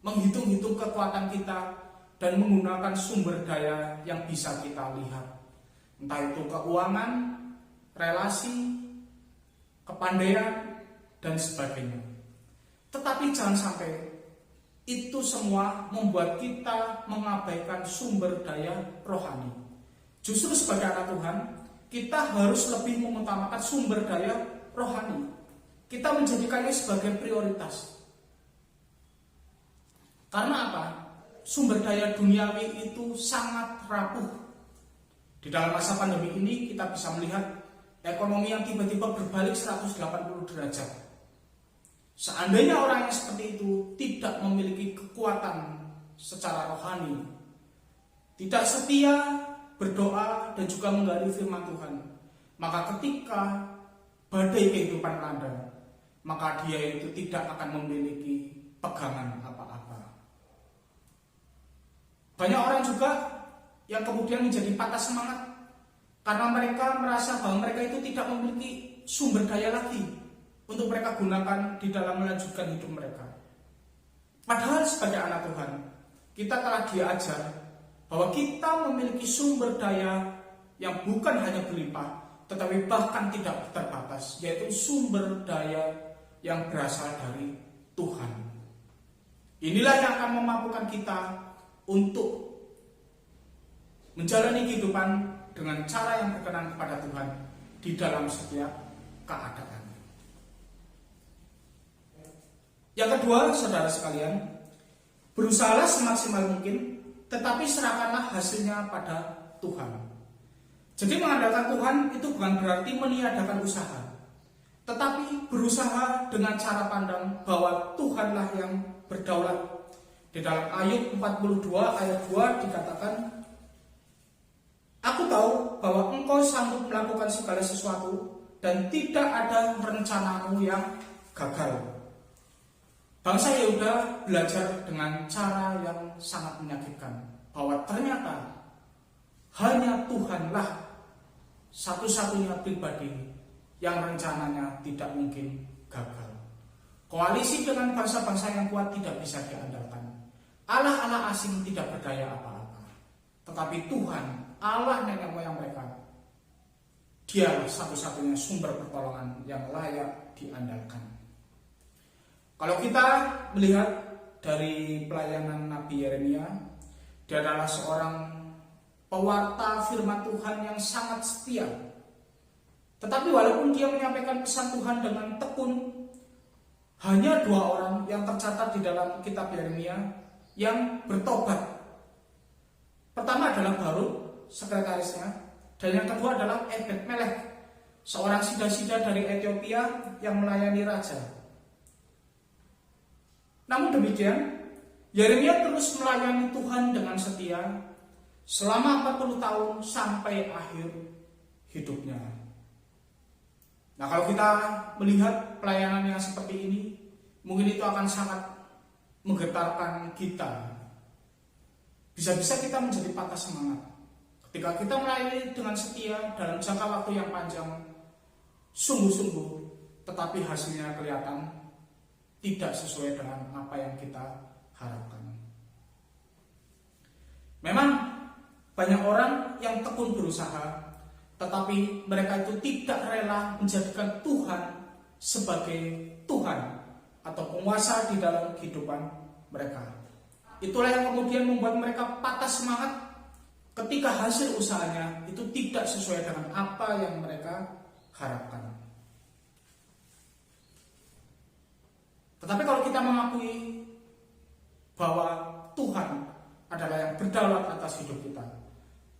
D: menghitung-hitung kekuatan kita dan menggunakan sumber daya yang bisa kita lihat. Entah itu keuangan, relasi, kepandaian, dan sebagainya. Tetapi jangan sampai itu semua membuat kita mengabaikan sumber daya rohani. Justru sebagai anak Tuhan, kita harus lebih mengutamakan sumber daya rohani. Kita menjadikannya sebagai prioritas. Karena apa? Sumber daya duniawi itu sangat rapuh. Di dalam masa pandemi ini kita bisa melihat ekonomi yang tiba-tiba berbalik 180 derajat. Seandainya orang yang seperti itu tidak memiliki kekuatan secara rohani, tidak setia berdoa dan juga menggali firman Tuhan, maka ketika badai kehidupan melanda, maka dia itu tidak akan memiliki pegangan apa-apa. Banyak orang juga yang kemudian menjadi patah semangat karena mereka merasa bahwa mereka itu tidak memiliki sumber daya lagi untuk mereka gunakan di dalam melanjutkan hidup mereka. Padahal sebagai anak Tuhan, kita telah diajar bahwa kita memiliki sumber daya yang bukan hanya berlimpah, tetapi bahkan tidak terbatas, yaitu sumber daya yang berasal dari Tuhan. Inilah yang akan memampukan kita untuk menjalani kehidupan dengan cara yang berkenan kepada Tuhan di dalam setiap keadaan. Yang kedua, saudara sekalian, berusahalah semaksimal mungkin, tetapi serahkanlah hasilnya pada Tuhan. Jadi mengandalkan Tuhan itu bukan berarti meniadakan usaha, tetapi berusaha dengan cara pandang bahwa Tuhanlah yang berdaulat. Di dalam Ayub 42 ayat 2 dikatakan, "Aku tahu bahwa engkau sanggup melakukan segala sesuatu dan tidak ada rencanamu yang gagal." Bangsa Yehuda belajar dengan cara yang sangat menyakitkan, bahwa ternyata hanya Tuhanlah satu-satunya pribadi yang rencananya tidak mungkin gagal. Koalisi dengan bangsa-bangsa yang kuat tidak bisa diandalkan. Allah-Allah asing tidak berdaya apa-apa. Tetapi Tuhan, Allah nenek moyang mereka, Dialah satu-satunya sumber pertolongan yang layak diandalkan. Kalau kita melihat dari pelayanan Nabi Yeremia, dia adalah seorang pewarta firman Tuhan yang sangat setia. Tetapi walaupun dia menyampaikan pesan Tuhan dengan tekun, hanya 2 orang yang tercatat di dalam kitab Yeremia yang bertobat. Pertama adalah Baruk, sekretarisnya, dan yang kedua adalah Ebed Melech, seorang sida-sida dari Ethiopia yang melayani raja. Namun demikian, Yeremia terus melayani Tuhan dengan setia selama 40 tahun sampai akhir hidupnya. Nah, kalau kita melihat pelayanan yang seperti ini, mungkin itu akan sangat menggetarkan kita. Bisa-bisa kita menjadi patah semangat ketika kita melayani dengan setia dalam jangka waktu yang panjang, sungguh-sungguh, tetapi hasilnya kelihatan tidak sesuai dengan apa yang kita harapkan. Memang banyak orang yang tekun berusaha, tetapi mereka itu tidak rela menjadikan Tuhan sebagai Tuhan atau penguasa di dalam kehidupan mereka. Itulah yang kemudian membuat mereka patah semangat ketika hasil usahanya itu tidak sesuai dengan apa yang mereka harapkan. Tetapi kalau kita mengakui bahwa Tuhan adalah yang berdaulat atas hidup kita,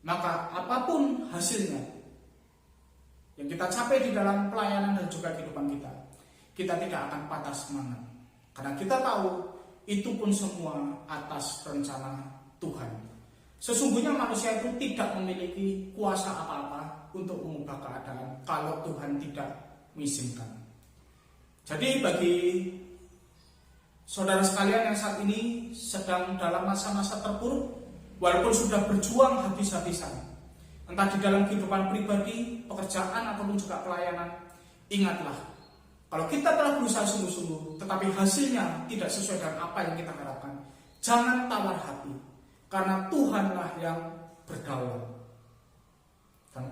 D: maka apapun hasilnya yang kita capai di dalam pelayanan dan juga kehidupan kita, kita tidak akan patah semangat. Karena kita tahu itu pun semua atas rencana Tuhan. Sesungguhnya manusia itu tidak memiliki kuasa apa-apa untuk mengubah keadaan kalau Tuhan tidak mengizinkan. Jadi bagi saudara sekalian yang saat ini sedang dalam masa-masa terpuruk, walaupun sudah berjuang habis-habisan, entah di dalam kehidupan pribadi, pekerjaan, ataupun juga pelayanan, ingatlah, kalau kita telah berusaha sungguh-sungguh, tetapi hasilnya tidak sesuai dengan apa yang kita harapkan, jangan tawar hati, karena Tuhanlah yang berdaulat. Dan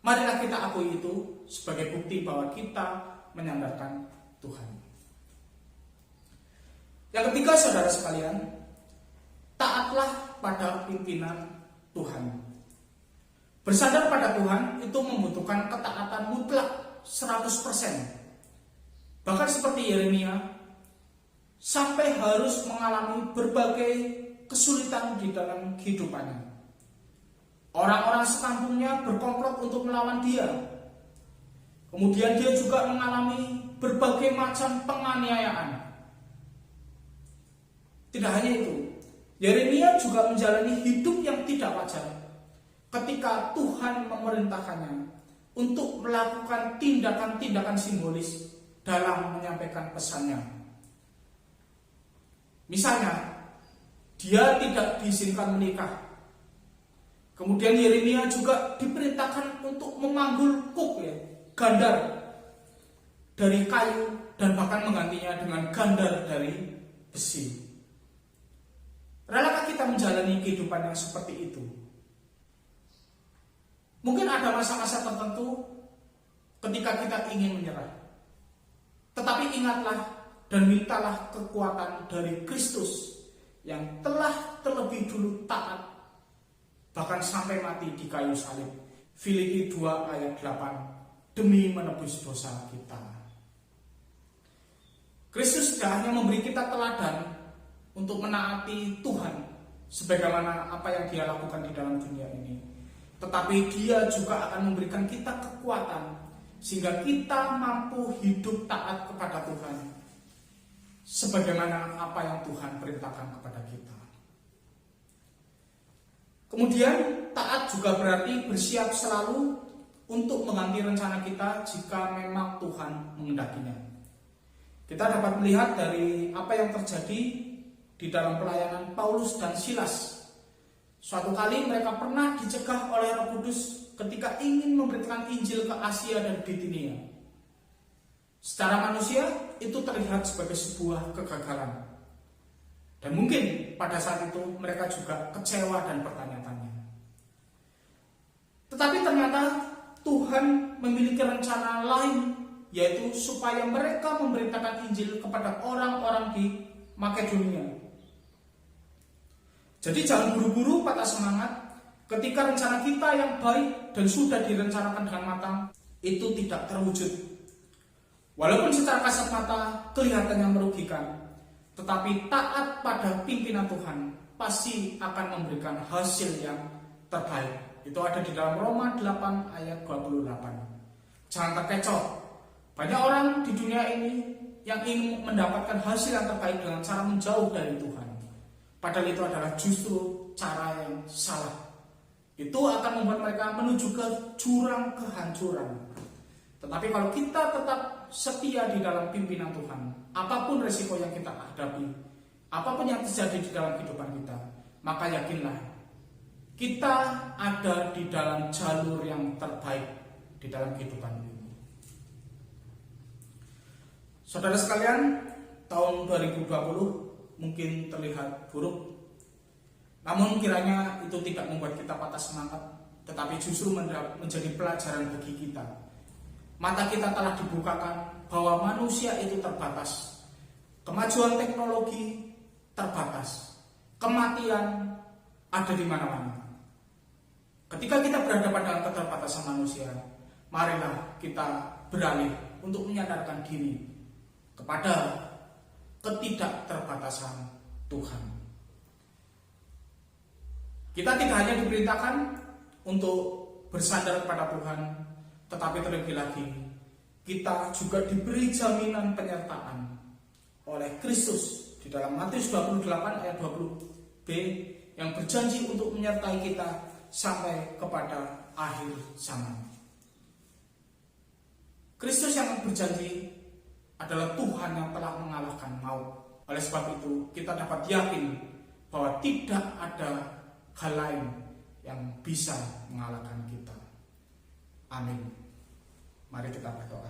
D: marilah kita akui itu sebagai bukti bahwa kita menyandarkan Tuhan. Yang ketiga, saudara sekalian, taatlah pada pimpinan Tuhan. Bersandar pada Tuhan itu membutuhkan ketaatan mutlak 100%. Bahkan seperti Yeremia, sampai harus mengalami berbagai kesulitan di dalam kehidupannya. Orang-orang sekampungnya berkomplot untuk melawan dia. Kemudian dia juga mengalami berbagai macam penganiayaan. Tidak hanya itu, Yeremia juga menjalani hidup yang tidak wajar ketika Tuhan memerintahkannya untuk melakukan tindakan-tindakan simbolis dalam menyampaikan pesannya. Misalnya, dia tidak diizinkan menikah. Kemudian Yeremia juga diperintahkan untuk memanggul kuk, gandar dari kayu, dan bahkan menggantinya dengan gandar dari besi. Relakah kita menjalani kehidupan yang seperti itu? Mungkin ada masa-masa tertentu ketika kita ingin menyerah. Tetapi ingatlah dan mintalah kekuatan dari Kristus yang telah terlebih dulu taat bahkan sampai mati di kayu salib. Filipi 2 ayat 8, demi menebus dosa kita. Kristus tidak hanya memberi kita teladan untuk menaati Tuhan sebagaimana apa yang Dia lakukan di dalam dunia ini, tetapi Dia juga akan memberikan kita kekuatan sehingga kita mampu hidup taat kepada Tuhan sebagaimana apa yang Tuhan perintahkan kepada kita. Kemudian taat juga berarti bersiap selalu untuk mengganti rencana kita jika memang Tuhan mengendakinya. Kita dapat melihat dari apa yang terjadi di dalam pelayanan Paulus dan Silas. Suatu kali mereka pernah dicegah oleh Roh Kudus ketika ingin memberitakan Injil ke Asia dan Bitinia. Secara manusia itu terlihat sebagai sebuah kegagalan. Dan mungkin pada saat itu mereka juga kecewa dan bertanya-tanya. Tetapi ternyata Tuhan memiliki rencana lain, yaitu supaya mereka memberitakan Injil kepada orang-orang di Makedonia. Jadi jangan buru-buru patah semangat ketika rencana kita yang baik dan sudah direncanakan dengan matang itu tidak terwujud. Walaupun secara kasat mata kelihatannya merugikan, tetapi taat pada pimpinan Tuhan pasti akan memberikan hasil yang terbaik. Itu ada di dalam Roma 8 ayat 28. Jangan terkecoh. Banyak orang di dunia ini yang ingin mendapatkan hasil yang terbaik dengan cara menjauh dari Tuhan. Padahal itu adalah justru cara yang salah. Itu akan membuat mereka menuju ke jurang kehancuran. Tetapi kalau kita tetap setia di dalam pimpinan Tuhan, apapun resiko yang kita hadapi, apapun yang terjadi di dalam kehidupan kita, maka yakinlah kita ada di dalam jalur yang terbaik di dalam kehidupan ini. Saudara sekalian, tahun 2020 mungkin terlihat buruk, namun kiranya itu tidak membuat kita patah semangat, tetapi justru menjadi pelajaran bagi kita. Mata kita telah dibukakan bahwa manusia itu terbatas, kemajuan teknologi terbatas, kematian ada di mana-mana. Ketika kita berhadapan dengan keterbatasan manusia, marilah kita beralih untuk menyadarkan diri kepada ketidakterbatasan Tuhan. Kita tidak hanya diperintahkan untuk bersandar kepada Tuhan, tetapi terlebih lagi kita juga diberi jaminan penyertaan oleh Kristus di dalam Matius 28 ayat 20b yang berjanji untuk menyertai kita sampai kepada akhir zaman. Kristus yang berjanji adalah Tuhan yang telah mengalahkan maut. Oleh sebab itu kita dapat yakin bahwa tidak ada hal lain yang bisa mengalahkan kita. Amin. Mari kita berdoa.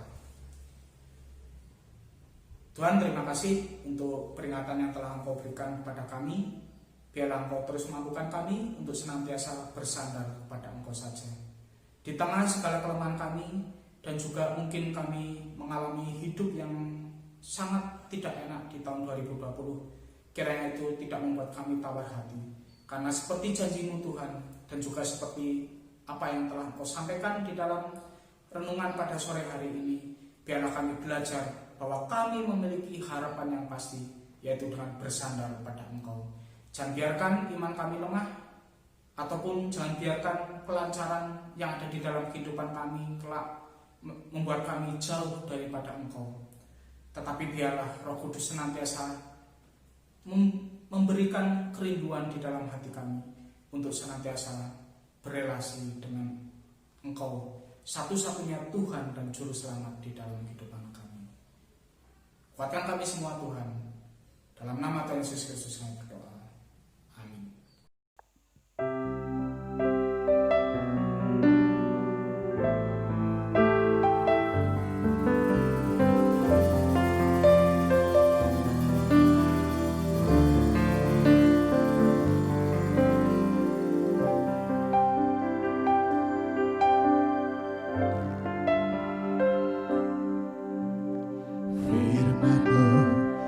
D: Tuhan, terima kasih untuk peringatan yang telah Engkau berikan kepada kami. Biarlah Engkau terus mampukan kami untuk senantiasa bersandar kepada Engkau saja. Di tengah segala kelemahan kami, dan juga mungkin kami mengalami hidup yang sangat tidak enak di tahun 2020, kiranya itu tidak membuat kami tawar hati. Karena seperti janji-Mu Tuhan, dan juga seperti apa yang telah Engkau sampaikan di dalam renungan pada sore hari ini, biarlah kami belajar bahwa kami memiliki harapan yang pasti, yaitu dengan bersandar pada Engkau. Jangan biarkan iman kami lemah, ataupun jangan biarkan kelancaran yang ada di dalam kehidupan kami kelak membuat kami jauh daripada Engkau. Tetapi biarlah Roh Kudus senantiasa memberikan kerinduan di dalam hati kami untuk senantiasa berelasi dengan Engkau, satu-satunya Tuhan dan Juru Selamat di dalam kehidupan kami. Kuatkan kami semua Tuhan, dalam nama Tuhan Yesus Kristus kami berdoa. Amin.
B: Firman-Mu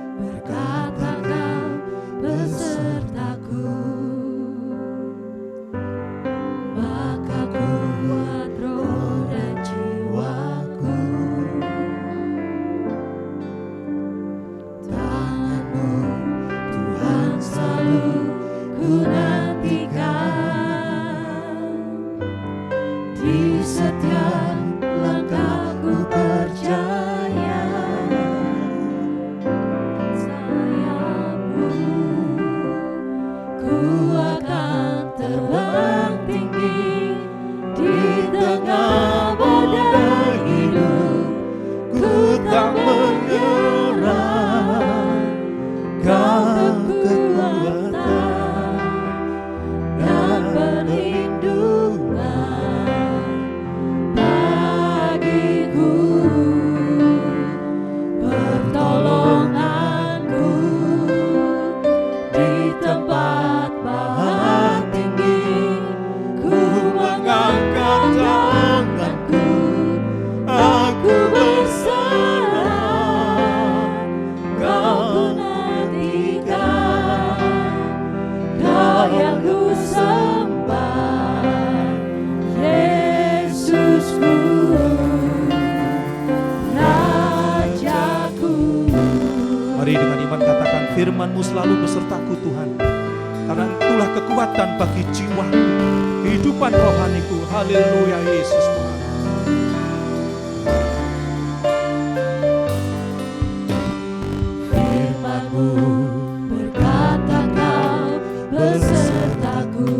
A: Mari dengan iman katakan, firman-Mu selalu besertaku Tuhan. Karena itulah kekuatan bagi jiwaku, kehidupan rohaniku. Haleluya Yesus Tuhan.
B: Firman-Mu berkata Kau besertaku,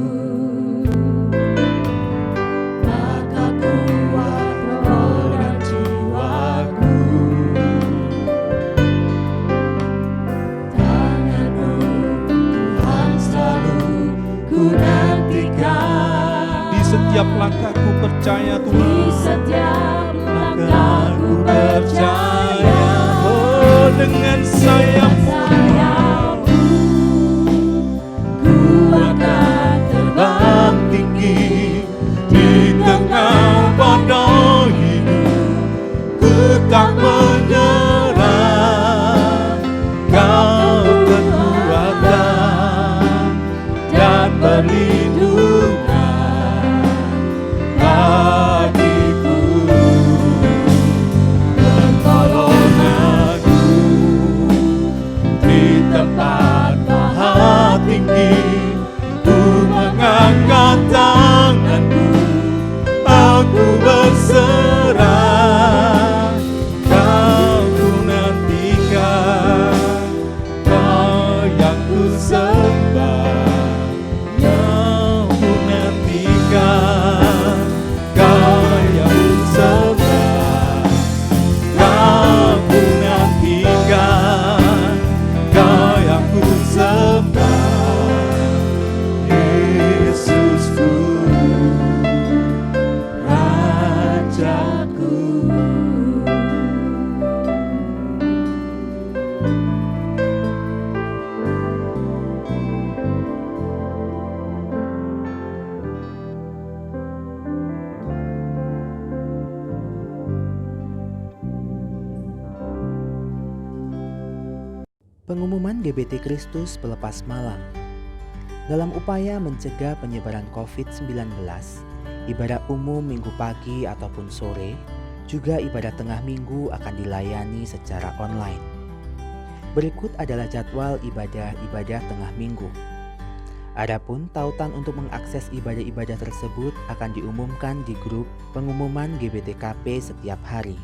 B: maka kuat roh dan jiwaku. Tangan-Mu Tuhan selalu ku nantikan.
A: Di setiap langkahku percaya
B: Di
A: Tuhan.
B: setiap langkahku percaya.
A: Oh, dengan sayap-Mu
B: Sayapmu, ku akan terbang
A: tinggi di tengah badai hidup, ku tak menyerah. Kau kekuatan dan perlindungan bagiku, pertolonganku di tempat maha tinggi. Ku mengangkat tanganku, aku berserah. Kau ku nantikan, Kau yang ku sembah. Kau ku nantikan, Kau yang ku sembah. Kau ku nantikan, Kau yang ku sembah. Yesusku, Rajaku.
E: Pengumuman GBT Kristus Pelepas Malam. Dalam upaya mencegah penyebaran COVID-19, ibadah umum minggu pagi ataupun sore, juga ibadah tengah minggu akan dilayani secara online. Berikut adalah jadwal ibadah-ibadah tengah minggu. Adapun tautan untuk mengakses ibadah-ibadah tersebut akan diumumkan di grup pengumuman GBTKP setiap hari.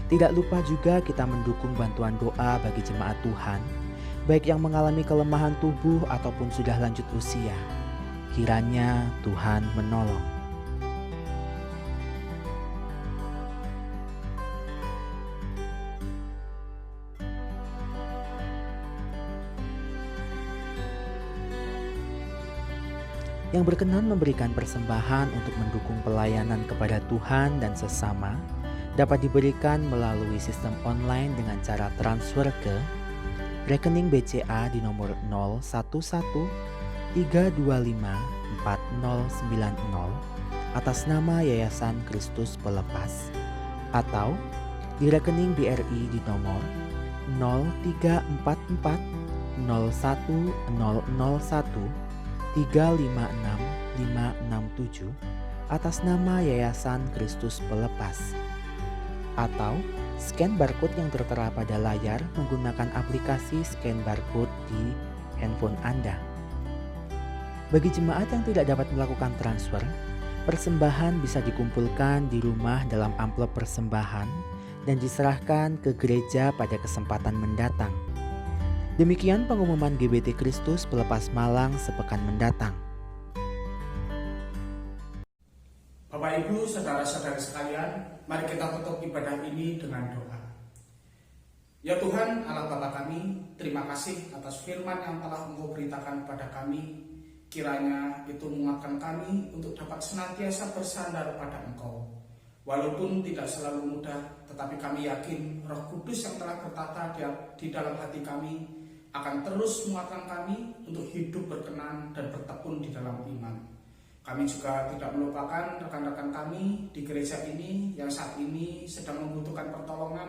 E: Tidak lupa juga kita mendukung bantuan doa bagi jemaat Tuhan, baik yang mengalami kelemahan tubuh ataupun sudah lanjut usia. Kiranya Tuhan menolong. Yang berkenan memberikan persembahan untuk mendukung pelayanan kepada Tuhan dan sesama dapat diberikan melalui sistem online dengan cara transfer ke rekening BCA di nomor 0113254090 atas nama Yayasan Kristus Pelepas, atau di rekening BRI di nomor 0344010013565567 atas nama Yayasan Kristus Pelepas, atau scan barcode yang tertera pada layar menggunakan aplikasi scan barcode di handphone Anda. Bagi jemaat yang tidak dapat melakukan transfer, persembahan bisa dikumpulkan di rumah dalam amplop persembahan dan diserahkan ke gereja pada kesempatan mendatang. Demikian pengumuman GBT Kristus Pelepas Malang sepekan mendatang.
D: Bapak Ibu, saudara-saudara sekalian, mari kita tutup ibadah ini dengan doa. Ya Tuhan, Allah Bapa kami, terima kasih atas firman yang telah Engkau beritakan kepada kami. Kiranya itu menguatkan kami untuk dapat senantiasa bersandar pada Engkau. Walaupun tidak selalu mudah, tetapi kami yakin Roh Kudus yang telah bertata di dalam hati kami akan terus menguatkan kami untuk hidup berkenan dan bertekun di dalam iman. Kami juga tidak melupakan rekan-rekan kami di gereja ini yang saat ini sedang membutuhkan pertolongan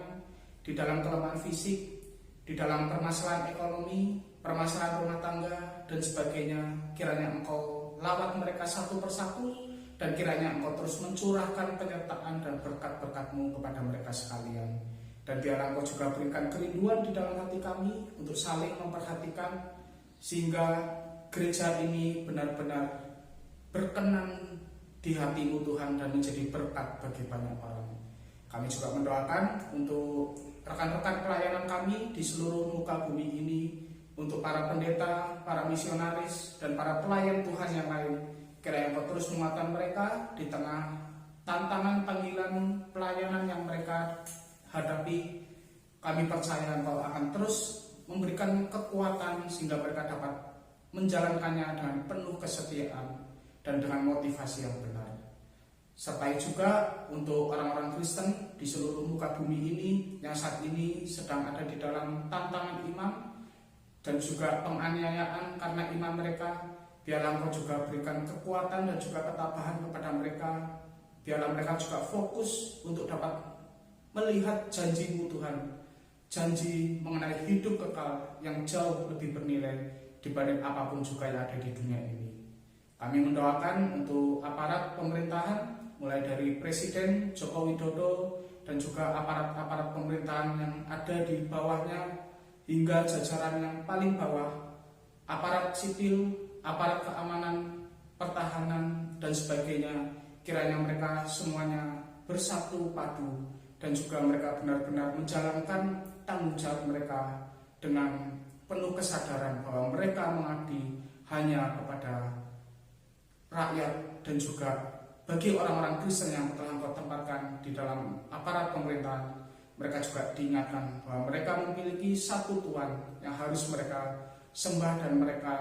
D: di dalam kelemahan fisik, di dalam permasalahan ekonomi, permasalahan rumah tangga, dan sebagainya. Kiranya Engkau lawat mereka satu persatu, dan kiranya Engkau terus mencurahkan penyertaan dan berkat-berkat-Mu kepada mereka sekalian. Dan biarlah Engkau juga berikan kerinduan di dalam hati kami untuk saling memperhatikan, sehingga gereja ini benar-benar berkenan di hati-Mu Tuhan dan menjadi berkat bagi banyak orang. Kami juga mendoakan untuk rekan-rekan pelayanan kami di seluruh muka bumi ini, untuk para pendeta, para misionaris, dan para pelayan Tuhan yang lain. Kiranya Engkau terus menguatkan mereka di tengah tantangan panggilan pelayanan yang mereka hadapi. Kami percaya Engkau akan terus memberikan kekuatan sehingga mereka dapat menjalankannya dengan penuh kesetiaan dan dengan motivasi yang benar. Sertai juga untuk orang-orang Kristen di seluruh muka bumi ini yang saat ini sedang ada di dalam tantangan iman dan juga penganiayaan karena iman mereka. Biarlah Engkau juga berikan kekuatan dan juga ketabahan kepada mereka. Biarlah mereka juga fokus untuk dapat melihat janji-Mu Tuhan, janji mengenai hidup kekal yang jauh lebih bernilai dibanding apapun juga yang ada di dunia ini. Kami mendoakan untuk aparat pemerintahan, mulai dari Presiden Joko Widodo dan juga aparat-aparat pemerintahan yang ada di bawahnya hingga jajaran yang paling bawah, aparat sipil, aparat keamanan, pertahanan, dan sebagainya. Kiranya mereka semuanya bersatu padu dan juga mereka benar-benar menjalankan tanggung jawab mereka dengan penuh kesadaran bahwa mereka mengabdi hanya kepada rakyat dan juga bagi orang-orang Kristen yang telah Engkau tempatkan di dalam aparat pemerintahan. Mereka juga diingatkan bahwa mereka memiliki satu Tuhan yang harus mereka sembah dan mereka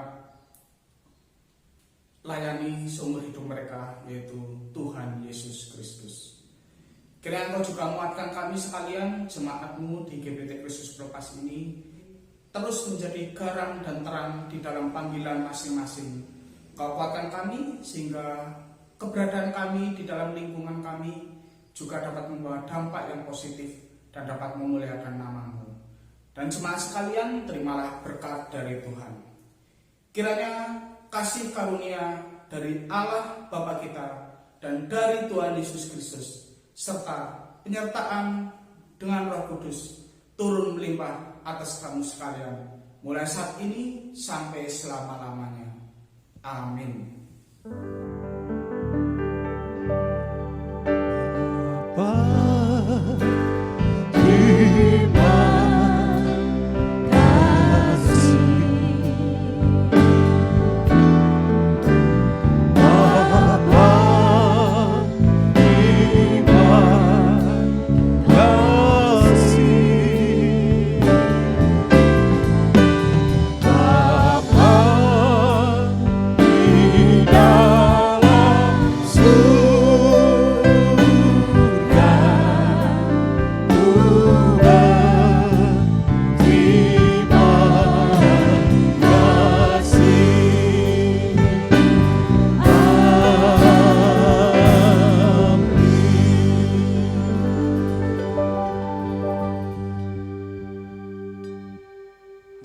D: layani seumur hidup mereka, yaitu Tuhan Yesus Kristus. Kiranya Engkau juga menguatkan kami sekalian, jemaat-Mu di GBT Kristus Pelepas ini, terus menjadi garam dan terang di dalam panggilan masing-masing. Kau kuatkan kami sehingga keberadaan kami di dalam lingkungan kami juga dapat membawa dampak yang positif dan dapat memuliakan nama-Mu. Dan jemaat sekalian, terimalah berkat dari Tuhan. Kiranya kasih karunia dari Allah Bapa kita dan dari Tuhan Yesus Kristus serta penyertaan dengan Roh Kudus turun melimpah atas kamu sekalian, mulai saat ini sampai selama-lamanya. Amin.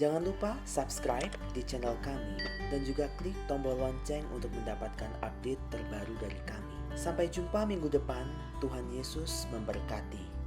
E: Jangan lupa subscribe di channel kami dan juga klik tombol lonceng untuk mendapatkan update terbaru dari kami. Sampai jumpa minggu depan, Tuhan Yesus memberkati.